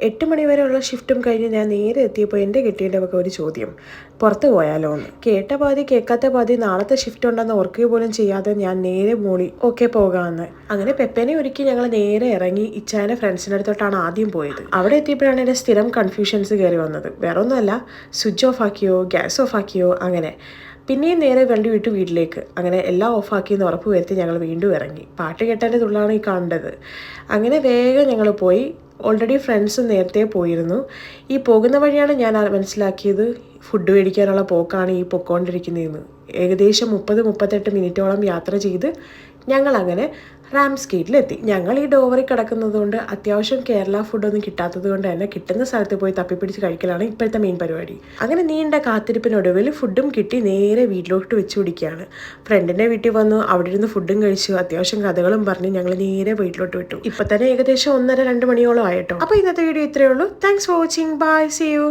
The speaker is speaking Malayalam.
8 മണി വരെയുള്ള ഷിഫ്റ്റും കഴിഞ്ഞ് ഞാൻ നേരെ എത്തിയപ്പോൾ എൻ്റെ കെട്ടിയൻ്റെ ഒക്കെ ഒരു ചോദ്യം, പുറത്ത് പോയാലോ എന്ന്. കേട്ട പാതി കേൾക്കാത്ത പാതി നാളത്തെ ഷിഫ്റ്റ് ഉണ്ടെന്ന് ഓർക്കുക പോലും ചെയ്യാതെ ഞാൻ നേരെ മൂളി ഓക്കെ പോകാമെന്ന്. അങ്ങനെ പെപ്പനെ ഒരുക്കി ഞങ്ങൾ നേരെ ഇറങ്ങി ഇച്ചാൻ്റെ ഫ്രണ്ട്സിൻ്റെ അടുത്തോട്ടാണ് ആദ്യം പോയത്. അവിടെ എത്തിയപ്പോഴാണ് എൻ്റെ സ്ഥിരം കൺഫ്യൂഷൻസ് കയറി വന്നത്. വേറെ ഒന്നുമല്ല, സ്വിച്ച് ഓഫ് ആക്കിയോ ഗ്യാസ് ഓഫ് ആക്കിയോ അങ്ങനെ. പിന്നെയും നേരെ വണ്ടി വിട്ടു വീട്ടിലേക്ക്. അങ്ങനെ എല്ലാം ഓഫാക്കിയെന്ന് ഉറപ്പ് വരുത്തി ഞങ്ങൾ വീണ്ടും ഇറങ്ങി. പാട്ട് കേട്ടതിൻ്റെ തുള്ളാണ് ഈ കണ്ടത്. അങ്ങനെ വേഗം ഞങ്ങൾ പോയി. ഓൾറെഡി ഫ്രണ്ട്സ് നേരത്തെ പോയിരുന്നു. ഈ പോകുന്ന വഴിയാണ് ഞാൻ മനസ്സിലാക്കിയത് ഫുഡ് മേടിക്കാനുള്ള പോക്കാണ് ഈ പൊക്കോണ്ടിരിക്കുന്നതെന്ന്. ഏകദേശം 30-38 മിനിറ്റോളം യാത്ര ചെയ്ത് ഞങ്ങളങ്ങനെ റാംസ്ഗേറ്റിലെത്തി. ഞങ്ങൾ ഈ ഡോവറിൽ കിടക്കുന്നത് കൊണ്ട് അത്യാവശ്യം കേരള ഫുഡൊന്നും കിട്ടാത്തത് കൊണ്ട് തന്നെ കിട്ടുന്ന സ്ഥലത്ത് പോയി തപ്പിപ്പിടിച്ച് കഴിക്കലാണ് ഇപ്പോഴത്തെ മെയിൻ പരിപാടി. അങ്ങനെ നീണ്ട കാത്തിരിപ്പിനൊടുവിൽ ഫുഡും കിട്ടി നേരെ വീട്ടിലോട്ട് വെച്ച് പിടിക്കുകയാണ്. ഫ്രണ്ടിൻ്റെ വീട്ടിൽ വന്നു, അവിടെ ഇരുന്ന് ഫുഡും കഴിച്ചു, അത്യാവശ്യം കഥകളും പറഞ്ഞ് ഞങ്ങൾ നേരെ വീട്ടിലോട്ട് വിട്ടു. ഇപ്പം തന്നെ ഏകദേശം 1:30-2 മണിയോളം ആയിട്ടോ. അപ്പോൾ ഇന്നത്തെ വീഡിയോ ഇത്രയേ ഉള്ളൂ. Thanks for watching. Bye, see U.